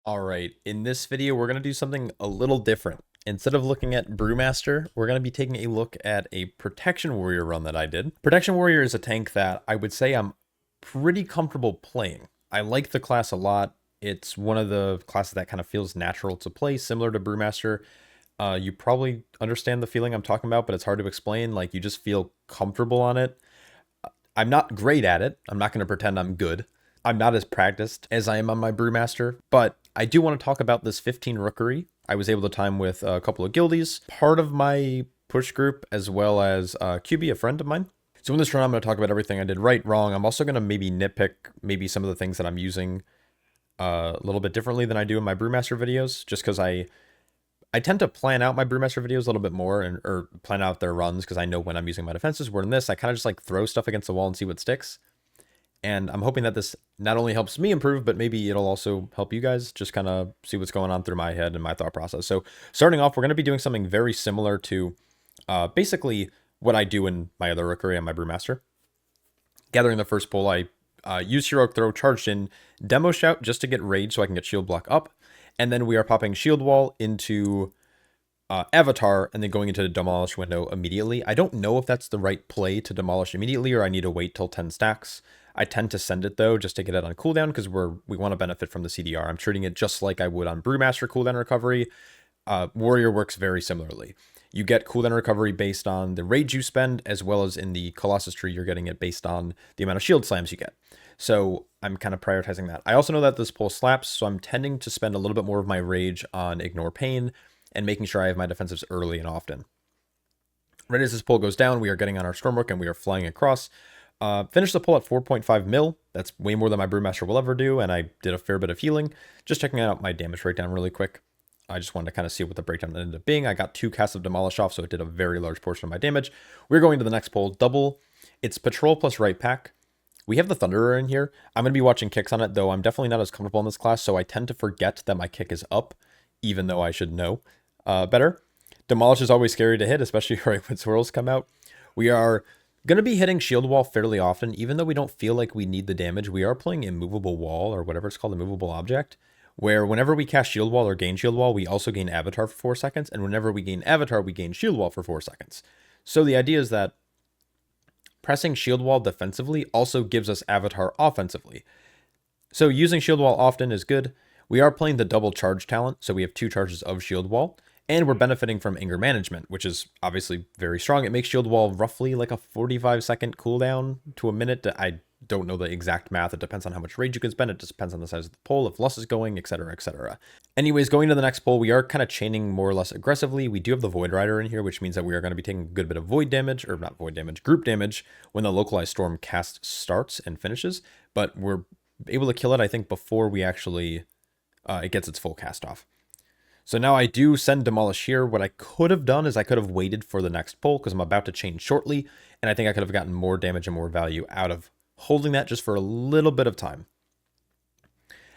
Alright, in this video, we're going to do something a little different. Instead of looking at Brewmaster, we're going to be taking a look at a Protection Warrior run that I did. Protection Warrior is a tank that I would say I'm pretty comfortable playing. I like the class a lot. It's one of the classes that kind of feels natural to play, similar to Brewmaster. You probably understand the feeling I'm talking about, but it's hard to explain. Like, you just feel comfortable on it. I'm not great at it. I'm not going to pretend I'm good. I'm not as practiced as I am on my Brewmaster, but I do want to talk about this 15 Rookery. I was able to time with a couple of guildies, part of my push group, as well as QB, a friend of mine. So in this run, I'm going to talk about everything I did right, wrong. I'm also going to maybe nitpick maybe some of the things that I'm using a little bit differently than I do in my Brewmaster videos, just because I tend to plan out my Brewmaster videos a little bit more, or plan out their runs, because I know when I'm using my defenses. Where in this, I kind of just like throw stuff against the wall and see what sticks. And I'm hoping that this not only helps me improve, but maybe it'll also help you guys just kind of see what's going on through my head and my thought process. So starting off, we're going to be doing something very similar to basically what I do in my other Rookery and my Brewmaster. Gathering the first pull, I use Heroic Throw, charged in Demo Shout just to get Rage so I can get Shield Block up. And then we are popping Shield Wall into Avatar and then going into the Demolish window immediately. I don't know if that's the right play to demolish immediately, or I need to wait till 10 stacks. I tend to send it though, just to get it on cooldown, because we want to benefit from the CDR. I'm treating it just like I would on Brewmaster cooldown recovery. Warrior works very similarly. You get cooldown recovery based on the rage you spend, as well as in the Colossus tree, you're getting it based on the amount of shield slams you get. So I'm kind of prioritizing that. I also know that this pull slaps, so I'm tending to spend a little bit more of my rage on Ignore Pain and making sure I have my defensives early and often. Right as this pull goes down, we are getting on our Stormrook and we are flying across. Finished the pull at 4.5 mil. That's way more than my Brewmaster will ever do, and I did a fair bit of healing. Just checking out my damage breakdown really quick. I just wanted to kind of see what the breakdown ended up being. I got 2 casts of Demolish off, so it did a very large portion of my damage. We're going to the next pull, double. It's Patrol plus Right Pack. We have the Thunderer in here. I'm going to be watching kicks on it, though I'm definitely not as comfortable in this class, so I tend to forget that my kick is up, even though I should know better. Demolish is always scary to hit, especially right when swirls come out. We are going to be hitting Shield Wall fairly often, even though we don't feel like we need the damage. We are playing Immovable Wall, or whatever it's called, Immovable Object, where whenever we cast Shield Wall or gain Shield Wall, we also gain Avatar for 4 seconds, and whenever we gain Avatar, we gain Shield Wall for 4 seconds. So the idea is that pressing Shield Wall defensively also gives us Avatar offensively. So using Shield Wall often is good. We are playing the double charge talent, so we have 2 charges of Shield Wall. And we're benefiting from Anger Management, which is obviously very strong. It makes Shield Wall roughly like a 45-second cooldown to a minute. I don't know the exact math. It depends on how much rage you can spend. It just depends on the size of the pull, if Lust is going, etc., etc. Anyways, going to the next pull, we are kind of chaining more or less aggressively. We do have the Voidrider in here, which means that we are going to be taking a good bit of void damage, or not void damage, group damage, when the Localized Storm cast starts and finishes. But we're able to kill it, I think, before we actually, it gets its full cast off. So now I do send Demolish here. What I could have done is I could have waited for the next pull, because I'm about to chain shortly, and I think I could have gotten more damage and more value out of holding that just for a little bit of time.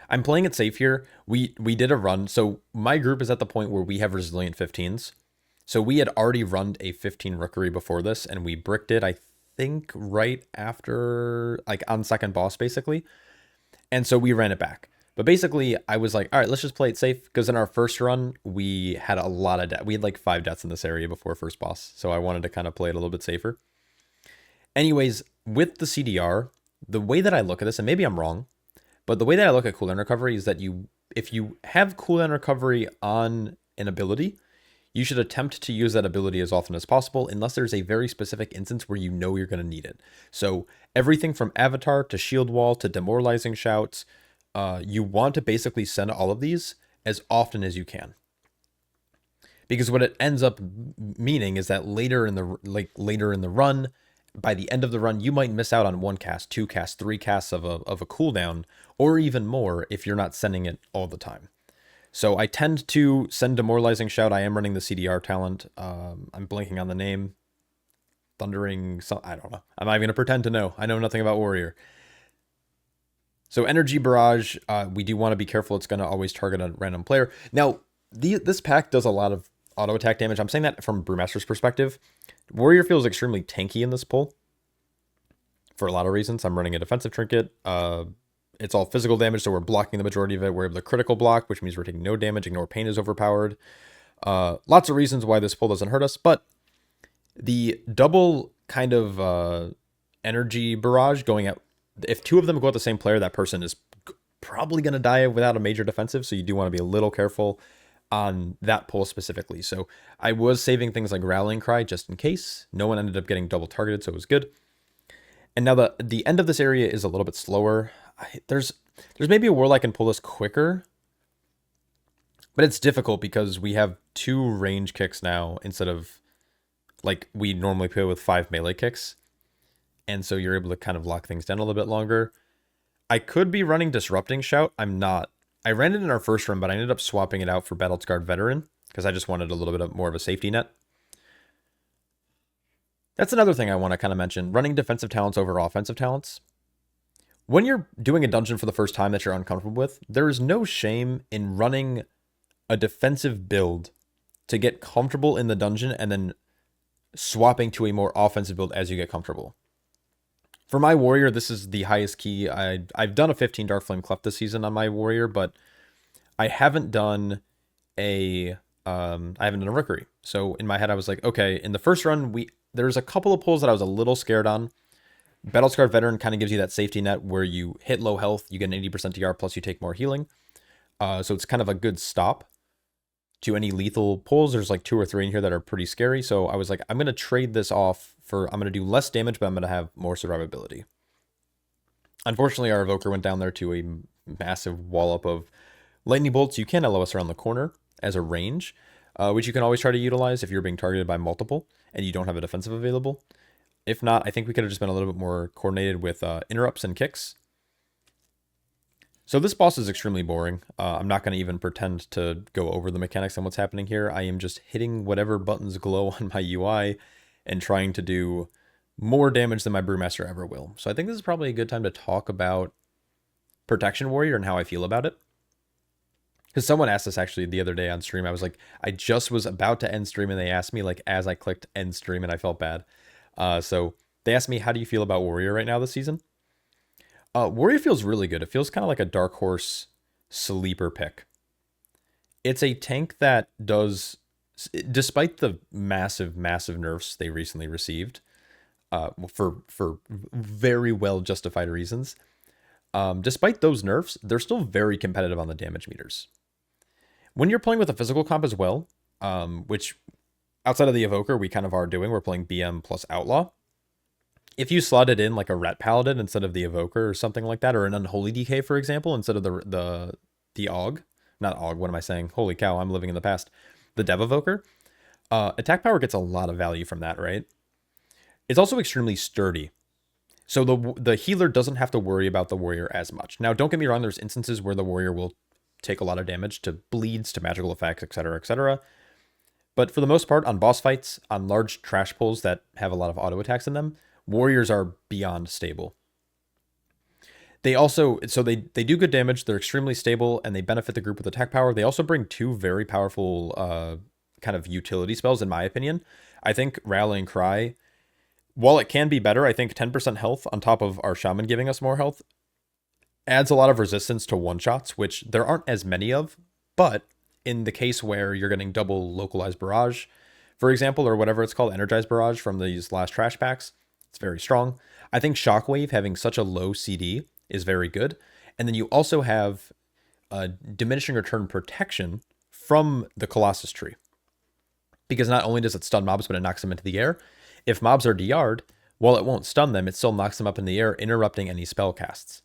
I'm playing it safe here. We did a run, so my group is at the point where we have resilient 15s. So we had already run a 15 Rookery before this, and we bricked it, I think, right after, like on second boss, basically. And so we ran it back. But basically, I was like, all right, let's just play it safe, because in our first run, we had a lot of death. We had like 5 deaths in this area before first boss, so I wanted to kind of play it a little bit safer. Anyways, with the CDR, the way that I look at this, and maybe I'm wrong, but the way that I look at cooldown recovery is that if you have cooldown recovery on an ability, you should attempt to use that ability as often as possible, unless there's a very specific instance where you know you're going to need it. So everything from Avatar to Shield Wall to Demoralizing Shouts, you want to basically send all of these as often as you can, because what it ends up meaning is that later in the run, by the end of the run, you might miss out on 1 cast, 2 casts, 3 casts of a cooldown, or even more if you're not sending it all the time. So I tend to send Demoralizing Shout. I am running the CDR talent. I'm blanking on the name. Thundering, I don't know. I'm not even going to pretend to know. I know nothing about Warrior. So Energy Barrage, we do want to be careful. It's going to always target a random player. Now, this pack does a lot of auto attack damage. I'm saying that from Brewmaster's perspective. Warrior feels extremely tanky in this pull for a lot of reasons. I'm running a defensive trinket. it's all physical damage, so we're blocking the majority of it. We're able to critical block, which means we're taking no damage. Ignore Pain is overpowered. Lots of reasons why this pull doesn't hurt us, but the double kind of energy barrage going at, if two of them go at the same player, that person is probably going to die without a major defensive, so you do want to be a little careful on that pull specifically. So I was saving things like Rallying Cry just in case. No one ended up getting double targeted, so it was good. And now the end of this area is a little bit slower. There's maybe a world I can pull this quicker, but it's difficult because we have 2 range kicks now instead of like we normally play with 5 melee kicks. And so you're able to kind of lock things down a little bit longer. I could be running Disrupting Shout. I'm not. I ran it in our first run, but I ended up swapping it out for Battle-Scarred Veteran because I just wanted a little bit more of a safety net. That's another thing I want to kind of mention. Running defensive talents over offensive talents. When you're doing a dungeon for the first time that you're uncomfortable with, there is no shame in running a defensive build to get comfortable in the dungeon and then swapping to a more offensive build as you get comfortable. For my warrior, this is the highest key. I've done a 15 Dark Flame Cleft this season on my warrior, but I haven't done a Rookery. So in my head, I was like, okay, in the first run, there's a couple of pulls that I was a little scared on. Battle-Scarred Veteran kind of gives you that safety net where you hit low health, you get an 80% DR, plus you take more healing. So it's kind of a good stop to any lethal pulls. There's like 2 or 3 in here that are pretty scary. So I was like, I'm going to trade this off for, I'm going to do less damage, but I'm going to have more survivability. Unfortunately, our Evoker went down there to a massive wallop of lightning bolts. You can LOS around the corner as a range, which you can always try to utilize if you're being targeted by multiple and you don't have a defensive available. If not, I think we could have just been a little bit more coordinated with interrupts and kicks. So this boss is extremely boring. I'm not going to even pretend to go over the mechanics and what's happening here. I am just hitting whatever buttons glow on my UI and trying to do more damage than my Brewmaster ever will. So I think this is probably a good time to talk about Protection Warrior and how I feel about it. Because someone asked this actually the other day on stream. I was like, I just was about to end stream and they asked me like as I clicked end stream and I felt bad. So they asked me, how do you feel about Warrior right now this season? Warrior feels really good. It feels kind of like a dark horse sleeper pick. It's a tank that does, despite the massive nerfs they recently received, for very well justified reasons, despite those nerfs, they're still very competitive on the damage meters. When you're playing with a physical comp as well, which outside of the Evoker we kind of are doing, we're playing BM plus Outlaw. If you slotted in like a Ret Paladin instead of the Evoker or something like that, or an Unholy DK, for example, instead of the AUG, not AUG, what am I saying? Holy cow, I'm living in the past. The Dev Evoker, attack power gets a lot of value from that, right? It's also extremely sturdy. So the healer doesn't have to worry about the warrior as much. Now, don't get me wrong, there's instances where the warrior will take a lot of damage to bleeds, to magical effects, etc., etc. But for the most part, on boss fights, on large trash pulls that have a lot of auto attacks in them, warriors are beyond stable. They also, so they do good damage, they're extremely stable, and they benefit the group with attack power. They also bring 2 very powerful kind of utility spells, in my opinion. I think Rallying Cry, while it can be better, I think 10% health on top of our Shaman giving us more health adds a lot of resistance to one-shots, which there aren't as many of, but in the case where you're getting double localized barrage, for example, or whatever it's called, energized barrage from these last trash packs, it's very strong. I think Shockwave having such a low CD is very good. And then you also have diminishing return protection from the Colossus tree. Because not only does it stun mobs, but it knocks them into the air. If mobs are DR'd, while it won't stun them, it still knocks them up in the air, interrupting any spell casts,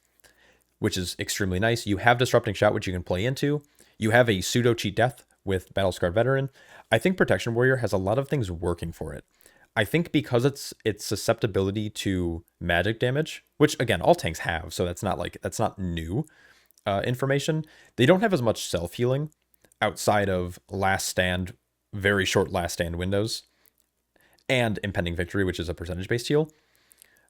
which is extremely nice. You have Disrupting Shout, which you can play into. You have a pseudo cheat death with Battle-Scarred Veteran. I think Protection Warrior has a lot of things working for it. I think because its susceptibility to magic damage, which again all tanks have, so that's not new information. They don't have as much self healing outside of last stand, very short last stand windows, and impending victory, which is a percentage based heal.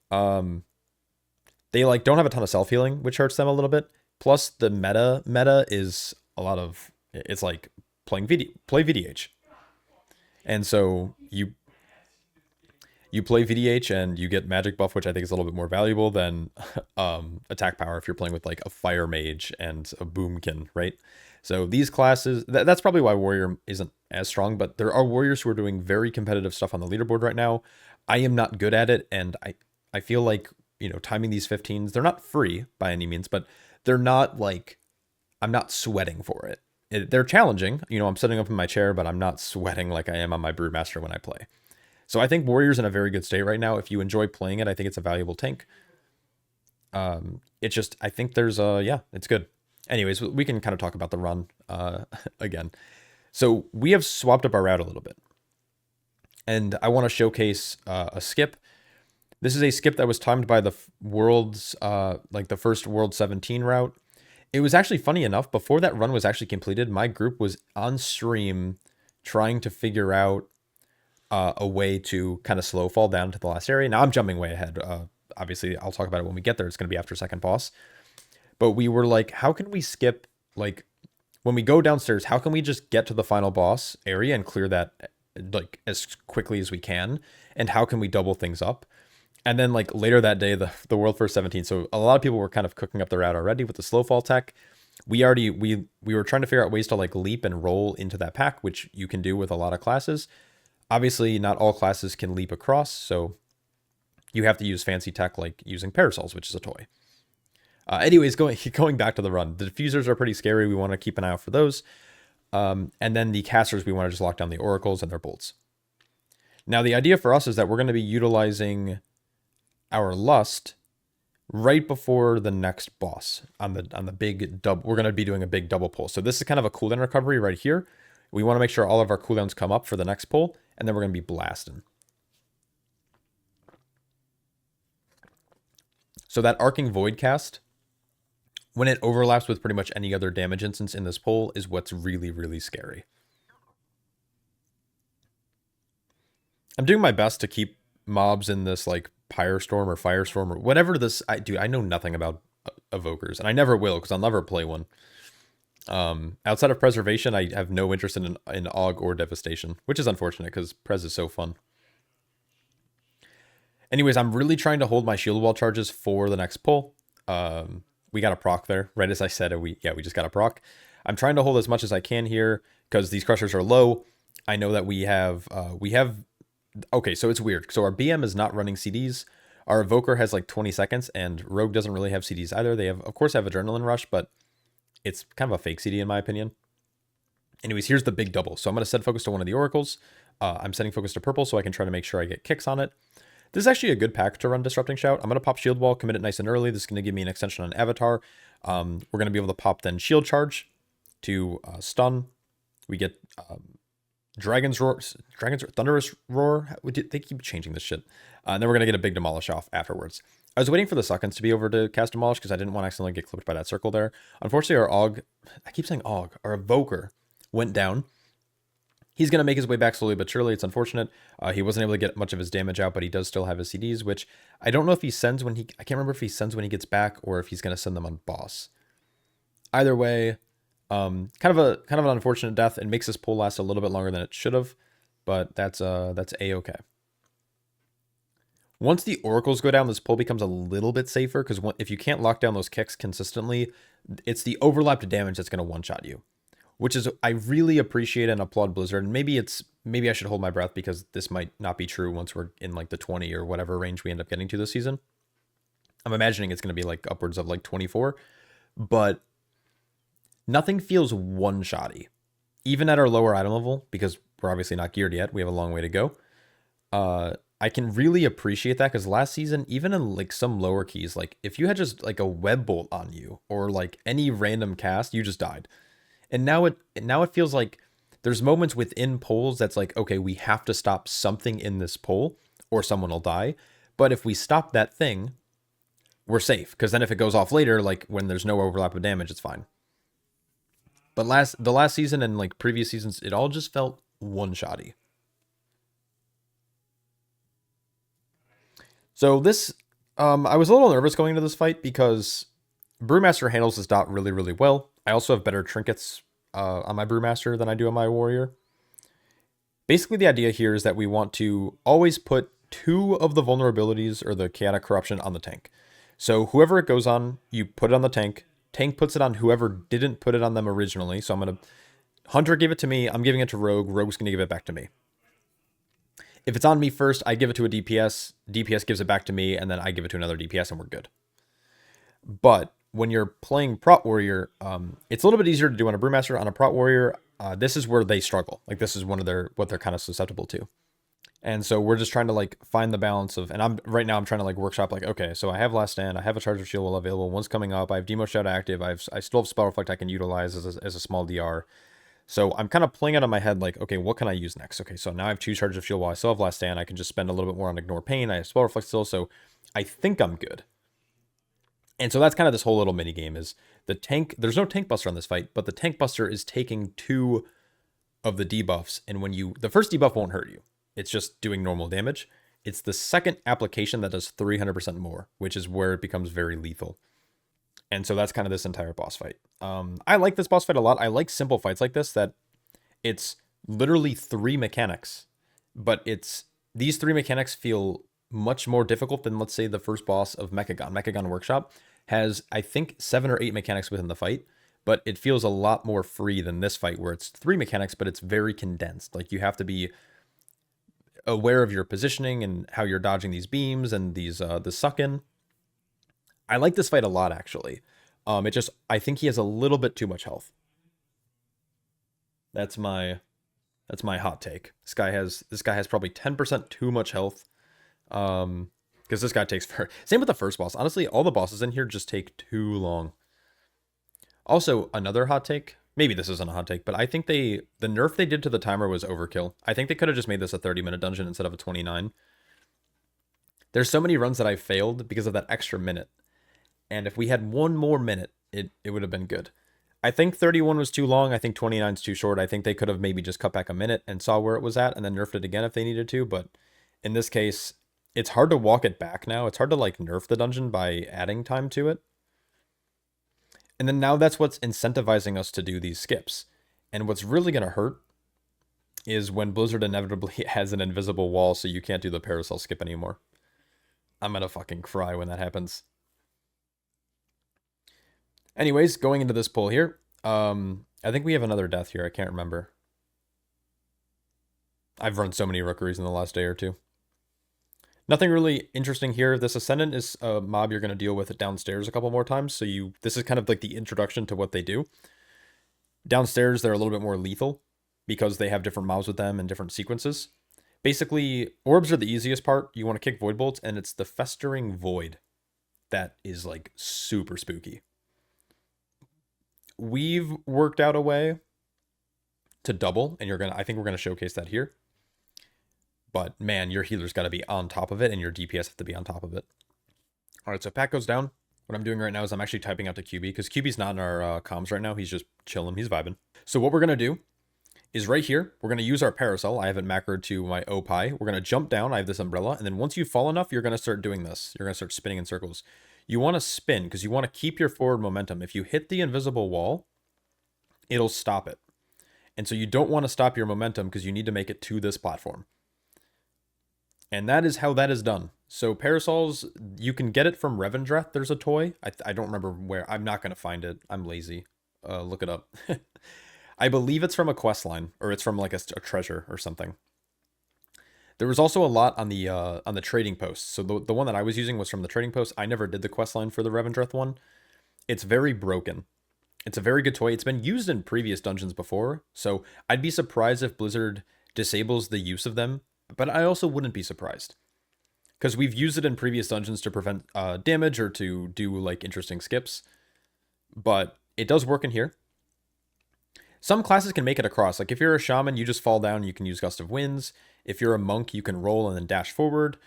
They like don't have a ton of self healing, which hurts them a little bit. Plus the meta is a lot of, it's like play VDH, and so You play VDH and you get magic buff, which I think is a little bit more valuable than attack power if you're playing with like a fire mage and a boomkin, right? So these classes, that's probably why warrior isn't as strong, but there are warriors who are doing very competitive stuff on the leaderboard right now. I am not good at it, and I feel like, you know, timing these 15s, they're not free by any means, but they're not like, I'm not sweating for it. They're challenging. You know, I'm sitting up in my chair, but I'm not sweating like I am on my Brewmaster when I play. So I think Warrior's in a very good state right now. If you enjoy playing it, I think it's a valuable tank. It's just, I think there's yeah, it's good. Anyways, we can kind of talk about the run again. So we have swapped up our route a little bit. And I want to showcase a skip. This is a skip that was timed by the world's, like the first World 17 route. It was actually funny enough, before that run was actually completed, my group was on stream trying to figure out a way to kind of slow fall down to the last area. Now I'm jumping way ahead. Obviously, I'll talk about it when we get there. It's going to be after second boss. But we were like, how can we skip, like, when we go downstairs, how can we just get to the final boss area and clear that, like, as quickly as we can? And how can we double things up? And then, like, later that day, the World First 17. So a lot of people were kind of cooking up the route already with the slow fall tech. We were trying to figure out ways to, like, leap and roll into that pack, which you can do with a lot of classes. Obviously, not all classes can leap across, so you have to use fancy tech like using parasols, which is a toy. Anyways, going back to the run, the diffusers are pretty scary. We want to keep an eye out for those. And then the casters, we want to just lock down the oracles and their bolts. Now, the idea for us is that we're going to be utilizing our lust right before the next boss on the big double. We're going to be doing a big double pull. So this is kind of a cooldown recovery right here. We want to make sure all of our cooldowns come up for the next pull, and then we're going to be blasting. So that Arcing Void cast, when it overlaps with pretty much any other damage instance in this pull, is what's really, really scary. I'm doing my best to keep mobs in this like Pyrestorm or Firestorm or whatever this... I know nothing about evokers, and I never will because I'll never play one. Outside of preservation, I have no interest in AUG or devastation, which is unfortunate because Prez is so fun. Anyways, I'm really trying to hold my shield wall charges for the next pull. We got a proc there, right as I said. We just got a proc. I'm trying to hold as much as I can here because these crushers are low. I know that we have okay, so it's weird. So our BM is not running CDs. Our evoker has like 20 seconds, and Rogue doesn't really have CDs either. They have, of course, have Adrenaline Rush, but it's kind of a fake CD in my opinion. Anyways, here's the big double. So I'm going to set focus to one of the oracles. I'm setting focus to purple so I can try to make sure I get kicks on it. This is actually a good pack to run Disrupting Shout. I'm going to pop Shield Wall, commit it nice and early. This is going to give me an extension on Avatar. We're going to be able to pop then Shield Charge to stun. We get Thunderous Roar. They keep changing this shit. And then we're going to get a big Demolish off afterwards. I was waiting for the seconds to be over to cast Demolish because I didn't want to accidentally get clipped by that circle there. Unfortunately, our AUG, I keep saying AUG, our Evoker went down. He's going to make his way back slowly but surely. It's unfortunate. He wasn't able to get much of his damage out, but he does still have his CDs, which I don't know if he sends when he... I can't remember if he sends when he gets back or if he's going to send them on boss. Either way, kind of an unfortunate death. It makes this pull last a little bit longer than it should have, but that's A-okay. Once the oracles go down, this pull becomes a little bit safer because if you can't lock down those kicks consistently, it's the overlapped damage that's going to one-shot you, which is, I really appreciate and applaud Blizzard. And maybe I should hold my breath because this might not be true once we're in like the 20 or whatever range we end up getting to this season. I'm imagining it's going to be like upwards of like 24, but nothing feels one-shotty, even at our lower item level, because we're obviously not geared yet. We have a long way to go. I can really appreciate that because last season, even in like some lower keys, like if you had just like a web bolt on you or like any random cast, you just died. And now it feels like there's moments within polls that's like, okay, we have to stop something in this poll or someone will die. But if we stop that thing, we're safe. Because then if it goes off later, like when there's no overlap of damage, it's fine. But the last season and like previous seasons, it all just felt one-shotty. So this, I was a little nervous going into this fight because Brewmaster handles this dot really, really well. I also have better trinkets on my Brewmaster than I do on my Warrior. Basically, the idea here is that we want to always put 2 of the vulnerabilities or the chaotic corruption on the tank. So whoever it goes on, you put it on the tank. Tank puts it on whoever didn't put it on them originally. So I'm going to... Hunter gave it to me. I'm giving it to Rogue. Rogue's going to give it back to me. If it's on me first, I give it to a DPS. DPS gives it back to me, and then I give it to another DPS, and we're good. But when you're playing Prot Warrior, it's a little bit easier to do on a Brewmaster. On a Prot Warrior, this is where they struggle. Like, this is one of what they're kind of susceptible to. And so we're just trying to, like, find the balance of... And right now I'm trying to, like, workshop, like, okay, so I have Last Stand. I have a Charge of Shield while available. One's coming up. I have Demo Shout active. I still have Spell Reflect I can utilize as a small DR. So I'm kind of playing it on my head, like, okay, what can I use next? Okay, so now I have 2 Charges of Shield while I still have Last Stand. I can just spend a little bit more on Ignore Pain. I have Spell Reflect still, so I think I'm good. And so that's kind of this whole little mini game is the tank. There's no Tank Buster on this fight, but the Tank Buster is taking 2 of the debuffs. And when the first debuff won't hurt you. It's just doing normal damage. It's the second application that does 300% more, which is where it becomes very lethal. And so that's kind of this entire boss fight. I like this boss fight a lot. I like simple fights like this, that it's literally 3 mechanics, but these 3 mechanics feel much more difficult than, let's say, the first boss of Mechagon. Mechagon Workshop has, I think, 7 or 8 mechanics within the fight, but it feels a lot more free than this fight, where it's 3 mechanics, but it's very condensed. Like, you have to be aware of your positioning and how you're dodging these beams and the suck-in. I like this fight a lot, actually. I think he has a little bit too much health. That's my hot take. This guy has probably 10% too much health. Because this guy takes same with the first boss. Honestly, all the bosses in here just take too long. Also, another hot take. Maybe this isn't a hot take, but I think the nerf they did to the timer was overkill. I think they could have just made this a 30-minute dungeon instead of a 29. There's so many runs that I failed because of that extra minute. And if we had 1 more minute, it would have been good. I think 31 was too long. I think 29 is too short. I think they could have maybe just cut back a minute and saw where it was at and then nerfed it again if they needed to. But in this case, it's hard to walk it back now. It's hard to, like, nerf the dungeon by adding time to it. And then now that's what's incentivizing us to do these skips. And what's really going to hurt is when Blizzard inevitably has an invisible wall so you can't do the Parasol Skip anymore. I'm going to fucking cry when that happens. Anyways, going into this pull here, I think we have another death here. I can't remember. I've run so many Rookeries in the last day or two. Nothing really interesting here. This Ascendant is a mob you're going to deal with downstairs a couple more times. So this is kind of like the introduction to what they do. Downstairs, they're a little bit more lethal because they have different mobs with them and different sequences. Basically, orbs are the easiest part. You want to kick Void Bolts, and it's the Festering Void that is, like, super spooky. We've worked out a way to double, and I think we're going to showcase that here. But, man, your healer's got to be on top of it, and your DPS have to be on top of it. All right, so Pat goes down. What I'm doing right now is I'm actually typing out to QB, because QB's not in our comms right now. He's just chilling. He's vibing. So what we're going to do is right here, we're going to use our Parasol. I have it macroed to my Opie. We're going to jump down. I have this umbrella. And then once you fall enough, you're going to start doing this. You're going to start spinning in circles. You want to spin because you want to keep your forward momentum. If you hit the invisible wall, it'll stop it. And so you don't want to stop your momentum because you need to make it to this platform. And that is how that is done. So Parasols, you can get it from Revendreth. There's a toy. I don't remember where. I'm not going to find it. I'm lazy. Look it up. I believe it's from a quest line, or it's from like a treasure or something. There was also a lot on the trading post. So the one that I was using was from the trading post. I never did the quest line for the Revendreth one. It's very broken. It's a very good toy. It's been used in previous dungeons before, so I'd be surprised if Blizzard disables the use of them, but I also wouldn't be surprised. Because we've used it in previous dungeons to prevent damage or to do, like, interesting skips. But it does work in here. Some classes can make it across. Like, if you're a shaman, you just fall down, you can use Gust of Winds. If you're a monk, you can roll and then dash forward.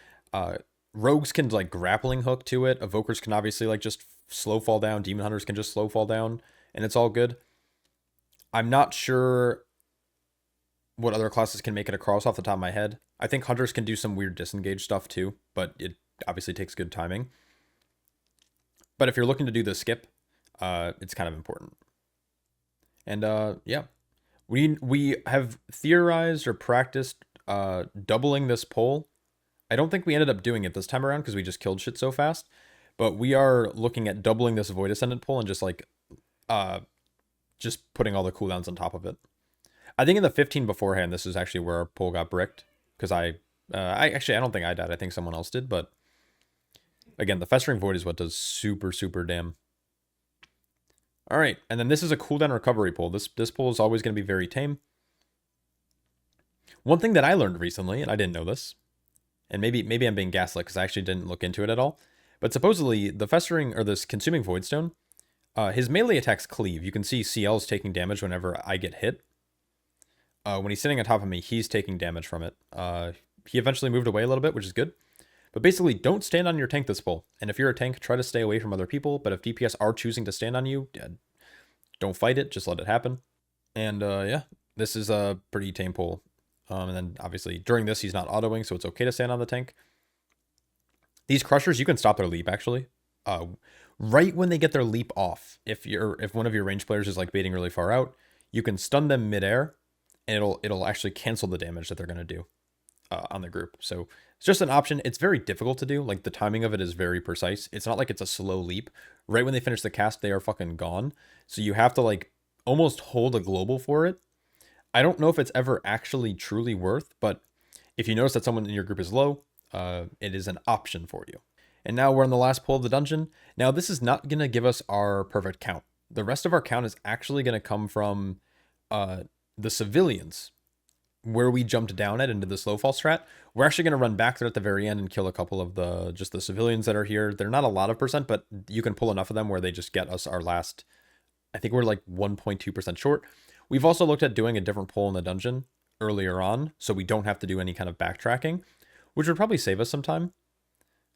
Rogues can, like, grappling hook to it. Evokers can obviously, like, just slow fall down. Demon Hunters can just slow fall down. And it's all good. I'm not sure what other classes can make it across off the top of my head. I think Hunters can do some weird disengage stuff too, but it obviously takes good timing. But if you're looking to do the skip, it's kind of important. And yeah, we have theorized or practiced doubling this pole I don't think we ended up doing it this time around because we just killed shit so fast. But we are looking at doubling this Void Ascendant pull and just like, just putting all the cooldowns on top of it. I think in the 15 beforehand, this is actually where our pull got bricked. Because I don't think I died. I think someone else did. But again, the Festering Void is what does super, super damn. All right. And then this is a cooldown recovery pull. This pull is always going to be very tame. One thing that I learned recently, and I didn't know this, and maybe I'm being gaslit because I actually didn't look into it at all, but supposedly the Festering, or this Consuming Voidstone, his melee attacks cleave. You can see CL's taking damage whenever I get hit. When he's sitting on top of me, he's taking damage from it. He eventually moved away a little bit, which is good. But basically, don't stand on your tank this pull. And if you're a tank, try to stay away from other people. But if DPS are choosing to stand on you, don't fight it. Just let it happen. And yeah, this is a pretty tame pull. And then obviously during this, he's not autoing, so it's okay to stand on the tank. These crushers, you can stop their leap actually. Right when they get their leap off, if one of your range players is like baiting really far out, you can stun them midair, and it'll actually cancel the damage that they're gonna do on the group. So it's just an option. It's very difficult to do. Like the timing of it is very precise. It's not like it's a slow leap. Right when they finish the cast, they are fucking gone. So you have to like almost hold a global for it. I don't know if it's ever actually truly worth, but if you notice that someone in your group is low, it is an option for you. And now we're on the last pull of the dungeon. Now this is not going to give us our perfect count. The rest of our count is actually going to come from the civilians, where we jumped down at into the slow fall strat. We're actually going to run back there at the very end and kill a couple of the civilians that are here. They're not a lot of percent, but you can pull enough of them where they just get us our last, I think we're like 1.2% short. We've also looked at doing a different pull in the dungeon earlier on, so we don't have to do any kind of backtracking, which would probably save us some time.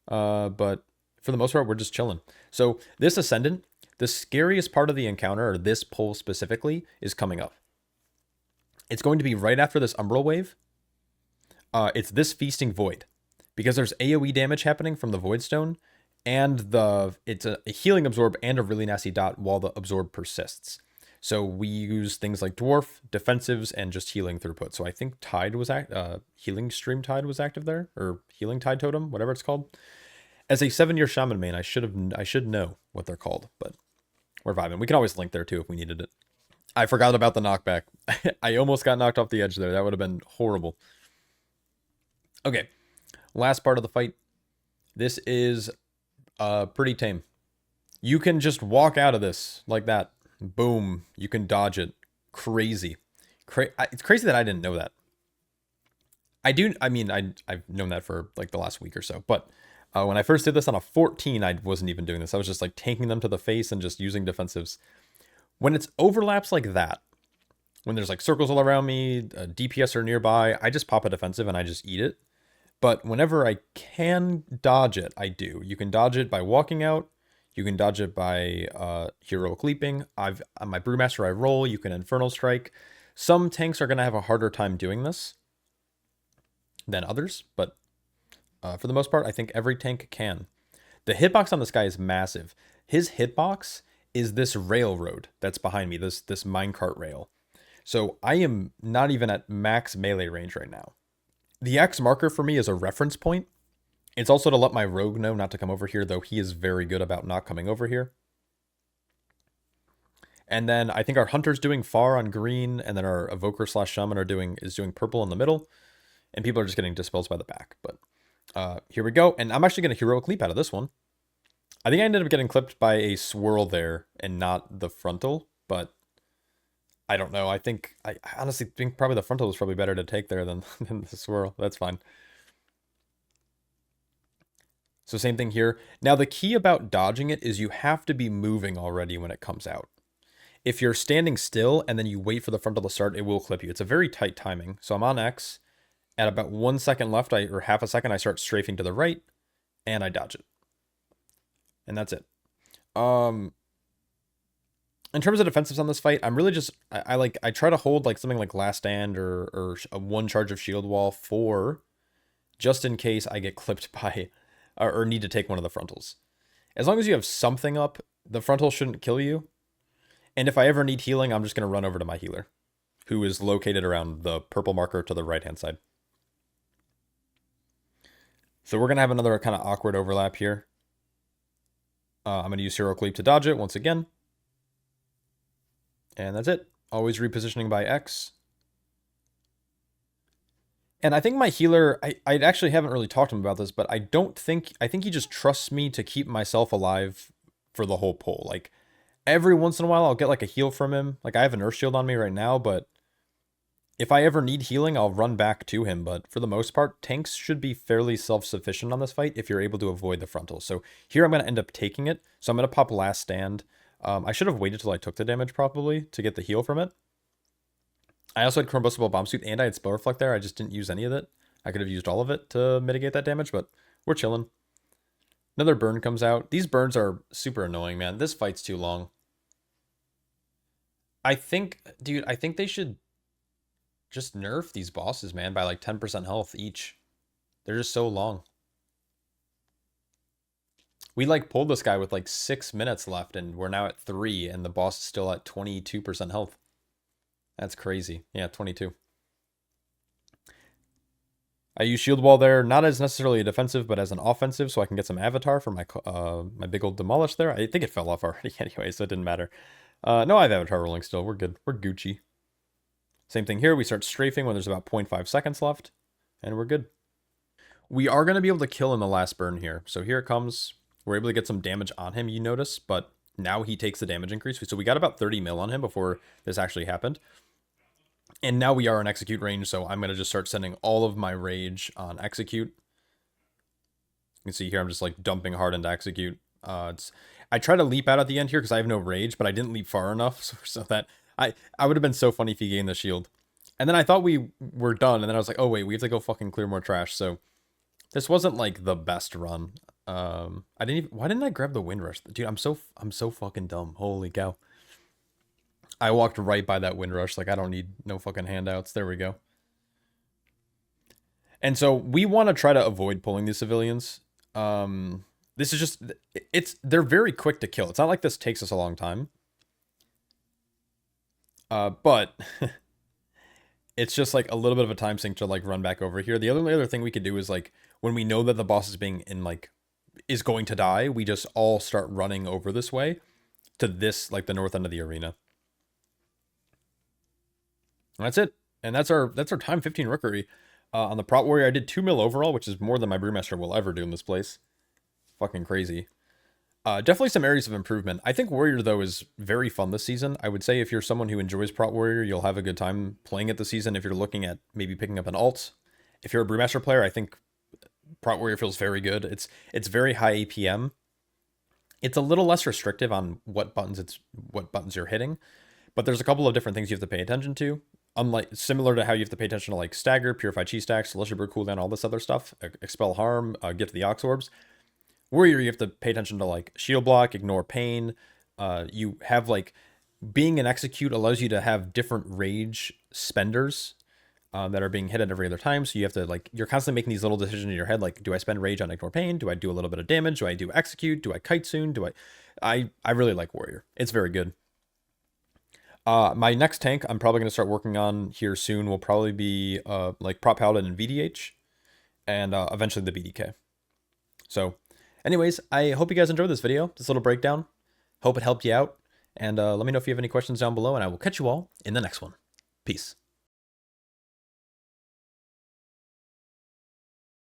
But for the most part, we're just chilling. So this Ascendant, the scariest part of the encounter, or this pull specifically, is coming up. It's going to be right after this Umbral Wave. It's this Feasting Void, because there's AoE damage happening from the Voidstone, and it's a healing absorb and a really nasty dot while the absorb persists. So we use things like Dwarf, Defensives, and just healing throughput. So I think Tide was Healing Stream Tide was active there, or Healing Tide Totem, whatever it's called. As a 7-year Shaman main, I should know what they're called, but we're vibing. We can always link there too if we needed it. I forgot about the knockback. I almost got knocked off the edge there. That would have been horrible. Okay, last part of the fight. This is pretty tame. You can just walk out of this like that. Boom. You can dodge it. Crazy. It's crazy that I didn't know that. I've known that for like the last week or so, but when I first did this on a 14, I wasn't even doing this. I was just like tanking them to the face and just using defensives. When it's overlaps like that, when there's like circles all around me, DPS are nearby, I just pop a defensive and I just eat it. But whenever I can dodge it, I do. You can dodge it by walking out. You can dodge it by heroic leaping. On my Brewmaster, I roll. You can Infernal Strike. Some tanks are going to have a harder time doing this than others, but for the most part, I think every tank can. The hitbox on this guy is massive. His hitbox is this railroad that's behind me, this minecart rail. So I am not even at max melee range right now. The X marker for me is a reference point. It's also to let my rogue know not to come over here, though he is very good about not coming over here. And then I think our hunter's doing far on green, and then our evoker / shaman is doing purple in the middle, and people are just getting dispels by the back. But here we go, and I'm actually going to heroic leap out of this one. I think I ended up getting clipped by a swirl there and not the frontal, but I don't know. I honestly think probably the frontal was probably better to take there than the swirl. That's fine. So same thing here. Now the key about dodging it is you have to be moving already when it comes out. If you're standing still and then you wait for the frontal to start, it will clip you. It's a very tight timing. So I'm on X. At about 1 second left, or half a second, I start strafing to the right, and I dodge it. And that's it. In terms of defensives on this fight, I'm really just I try to hold like something like Last Stand or a 1 charge of Shield Wall for just in case I get clipped by or need to take one of the frontals. As long as you have something up, the frontal shouldn't kill you. And if I ever need healing, I'm just going to run over to my healer, who is located around the purple marker to the right hand side. So we're going to have another kind of awkward overlap here. I'm going to use Hero Cleave to dodge it once again. And that's it. Always repositioning by X. And I think my healer, I actually haven't really talked to him about this, but I think he just trusts me to keep myself alive for the whole pull. Like, every once in a while, I'll get like a heal from him. Like, I have an Earth Shield on me right now, but if I ever need healing, I'll run back to him. But for the most part, tanks should be fairly self-sufficient on this fight if you're able to avoid the frontal. So here I'm going to end up taking it. So I'm going to pop Last Stand. I should have waited till I took the damage probably to get the heal from it. I also had Combustible Bomb Suit and I had Spell Reflect there. I just didn't use any of it. I could have used all of it to mitigate that damage, but we're chilling. Another burn comes out. These burns are super annoying, man. This fight's too long. Dude, I think they should just nerf these bosses, man, by like 10% health each. They're just so long. We like pulled this guy with like 6 minutes left and we're now at 3 and the boss is still at 22% health. That's crazy. Yeah, 22. I use Shield Wall there, not as necessarily a defensive, but as an offensive, so I can get some Avatar for my my big old Demolish there. I think it fell off already anyway, so it didn't matter. No, I have Avatar rolling still. We're good. We're Gucci. Same thing here. We start strafing when there's about 0.5 seconds left, and we're good. We are going to be able to kill in the last burn here. So here it comes. We're able to get some damage on him, you notice, but now he takes the damage increase. So we got about 30 mil on him before this actually happened. And now we are in execute range, so I'm going to just start sending all of my rage on execute. You can see here I'm just like dumping hard into execute. I try to leap out at the end here because I have no rage, but I didn't leap far enough so that I would have been so funny if he gained the shield. And then I thought we were done, and then I was like, oh wait, we have to go fucking clear more trash. So this wasn't like the best run. Why didn't I grab the Windrush? Dude, I'm so fucking dumb. Holy cow. I walked right by that Windrush. Like, I don't need no fucking handouts. There we go. And so we want to try to avoid pulling these civilians. This is just, they're very quick to kill. It's not like this takes us a long time. But it's just like a little bit of a time sink to like run back over here. The only other thing we could do is like, when we know that the boss is going to die, we just all start running over this way to this, like the north end of the arena. And that's it. And that's our time 15 Rookery. On the Prot Warrior, I did 2 mil overall, which is more than my Brewmaster will ever do in this place. Fucking crazy. Definitely some areas of improvement. I think Warrior, though, is very fun this season. I would say if you're someone who enjoys Prot Warrior, you'll have a good time playing it this season. If you're looking at maybe picking up an alt. If you're a Brewmaster player, I think Prot Warrior feels very good. It's very high APM. It's a little less restrictive on what buttons you're hitting. But there's a couple of different things you have to pay attention to. Similar to how you have to pay attention to like Stagger, Purify Chi Stack, Celestial Brew cooldown, all this other stuff, Expel Harm, get to the Ox Orbs. Warrior, you have to pay attention to like Shield Block, Ignore Pain. You have like, being an Execute allows you to have different rage spenders that are being hit at every other time. So you have to like, you're constantly making these little decisions in your head, like, do I spend rage on Ignore Pain? Do I do a little bit of damage? Do I do Execute? Do I Kite Soon? I really like Warrior. It's very good. My next tank I'm probably going to start working on here soon will probably be like Prot Paladin and VDH, and eventually the BDK. So anyways, I hope you guys enjoyed this video, this little breakdown. Hope it helped you out, and let me know if you have any questions down below, and I will catch you all in the next one. Peace.